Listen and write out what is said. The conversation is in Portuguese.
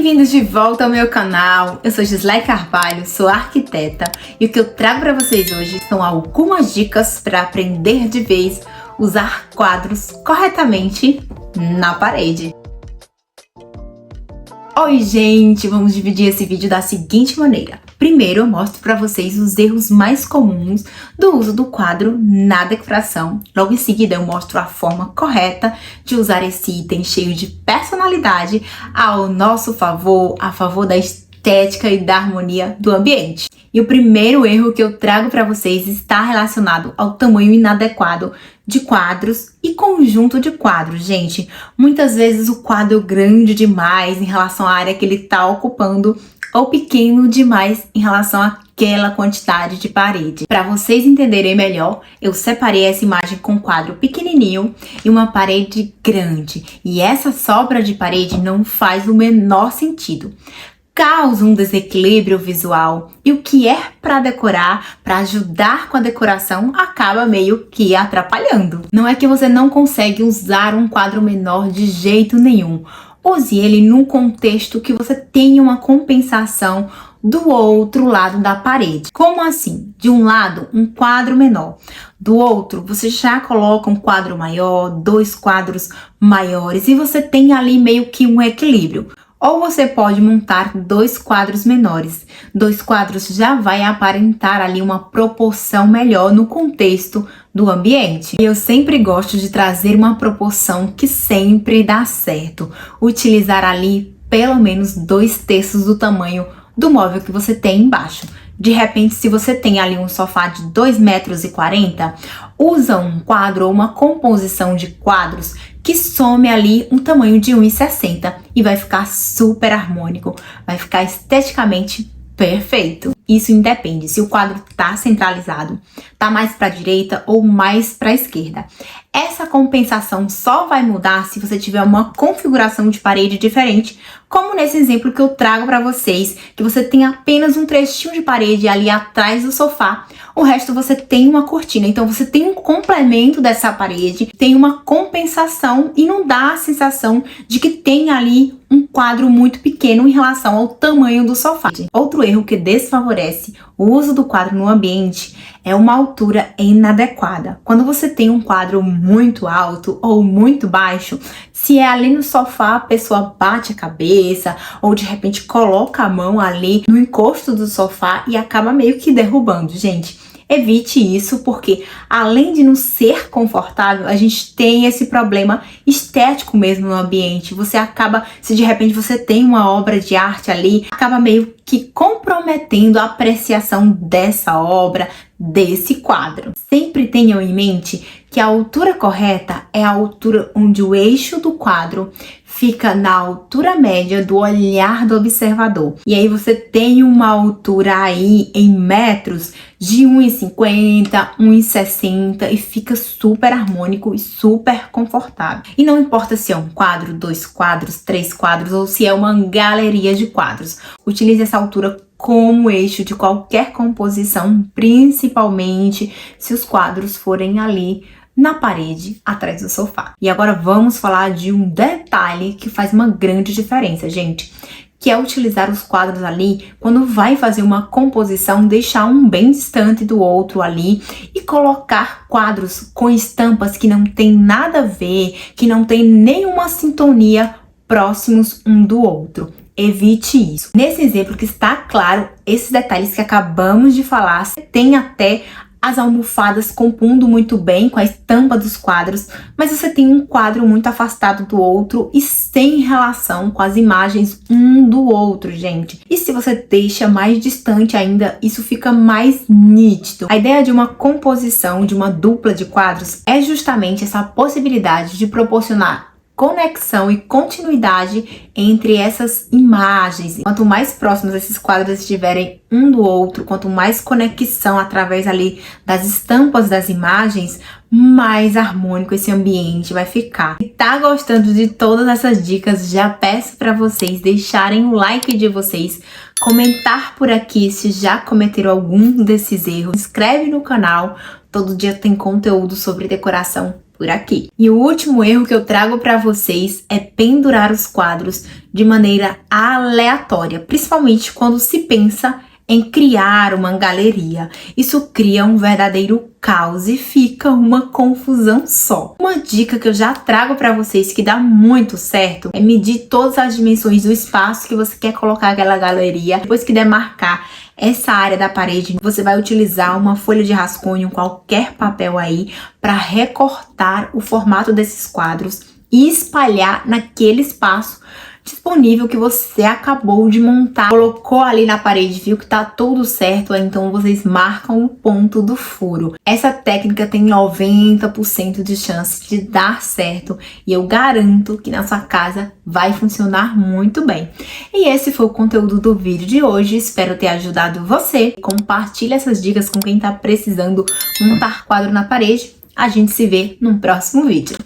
Bem-vindos de volta ao meu canal. Eu sou Gisley Carvalho, sou arquiteta e o que eu trago para vocês hoje são algumas dicas para aprender de vez usar quadros corretamente na parede. Oi gente, vamos dividir esse vídeo da seguinte maneira. Primeiro eu mostro para vocês os erros mais comuns do uso do quadro na decoração. Logo em seguida eu mostro a forma correta de usar esse item cheio de personalidade ao nosso favor, a favor da estética e da harmonia do ambiente. E o primeiro erro que eu trago para vocês está relacionado ao tamanho inadequado de quadros e conjunto de quadros, gente. Muitas vezes o quadro é grande demais em relação à área que ele está ocupando ou pequeno demais em relação àquela quantidade de parede. Para vocês entenderem melhor, eu separei essa imagem com um quadro pequenininho e uma parede grande. E essa sobra de parede não faz o menor sentido. Causa um desequilíbrio visual e o que é para decorar, para ajudar com a decoração, acaba meio que atrapalhando. Não é que você não consegue usar um quadro menor de jeito nenhum. Use ele num contexto que você tenha uma compensação do outro lado da parede. Como assim? De um lado, um quadro menor. Do outro, você já coloca um quadro maior, dois quadros maiores e você tem ali meio que um equilíbrio. Ou você pode montar dois quadros menores. Dois quadros já vai aparentar ali uma proporção melhor no contexto do ambiente. E eu sempre gosto de trazer uma proporção que sempre dá certo. Utilizar ali pelo menos 2/3 do tamanho do móvel que você tem embaixo. De repente, se você tem ali um sofá de 2,40 m, usa um quadro ou uma composição de quadros que some ali um tamanho de 1,60 m e vai ficar super harmônico, vai ficar esteticamente perfeito. Isso independe se o quadro tá centralizado, tá mais para a direita ou mais para a esquerda. Essa compensação só vai mudar se você tiver uma configuração de parede diferente, como nesse exemplo que eu trago para vocês, que você tem apenas um trechinho de parede ali atrás do sofá, o resto você tem uma cortina. Então você tem um complemento dessa parede, tem uma compensação e não dá a sensação de que tem ali um quadro muito pequeno em relação ao tamanho do sofá. Outro erro que desfavorece o uso do quadro no ambiente é uma altura inadequada. Quando você tem um quadro muito alto ou muito baixo, se é ali no sofá, a pessoa bate a cabeça ou de repente coloca a mão ali no encosto do sofá e acaba meio que derrubando, gente. Evite isso, porque além de não ser confortável, a gente tem esse problema estético mesmo no ambiente. Você acaba, se de repente você tem uma obra de arte ali, acaba meio que comprometendo a apreciação dessa obra, desse quadro. Sempre tenham em mente que a altura correta é a altura onde o eixo do quadro fica na altura média do olhar do observador. E aí você tem uma altura aí em metros de 1,50, 1,60 e fica super harmônico e super confortável. E não importa se é um quadro, 2 quadros, 3 quadros ou se é uma galeria de quadros. Utilize essa altura como eixo de qualquer composição, principalmente se os quadros forem ali na parede atrás do sofá. E agora vamos falar de um detalhe que faz uma grande diferença, gente, que é utilizar os quadros ali quando vai fazer uma composição, deixar um bem distante do outro ali e colocar quadros com estampas que não tem nada a ver, que não tem nenhuma sintonia próximos um do outro. Evite isso. Nesse exemplo que está claro, esses detalhes que acabamos de falar, tem até as almofadas compondo muito bem com a estampa dos quadros, mas você tem um quadro muito afastado do outro e sem relação com as imagens um do outro, gente. E se você deixa mais distante ainda, isso fica mais nítido. A ideia de uma composição, de uma dupla de quadros, é justamente essa possibilidade de proporcionar conexão e continuidade entre essas imagens. Quanto mais próximos esses quadros estiverem um do outro, quanto mais conexão através ali das estampas das imagens, mais harmônico esse ambiente vai ficar. Se tá gostando de todas essas dicas, já peço para vocês deixarem o like de vocês, comentar por aqui se já cometeram algum desses erros, se inscreve no canal. Todo dia tem conteúdo sobre decoração por aqui. E o último erro que eu trago para vocês é pendurar os quadros de maneira aleatória, principalmente quando se pensa em criar uma galeria. Isso cria um verdadeiro caos e fica uma confusão só. Uma dica que eu já trago para vocês que dá muito certo é medir todas as dimensões do espaço que você quer colocar aquela galeria. Depois que demarcar essa área da parede, você vai utilizar uma folha de rascunho, qualquer papel aí, para recortar o formato desses quadros e espalhar naquele espaço disponível que você acabou de montar. Colocou ali na parede, viu que tá tudo certo, então vocês marcam o ponto do furo. Essa técnica tem 90% de chance de dar certo e eu garanto que na sua casa vai funcionar muito bem. E esse foi o conteúdo do vídeo de hoje, espero ter ajudado você. Compartilhe essas dicas com quem tá precisando montar quadro na parede. A gente se vê no próximo vídeo.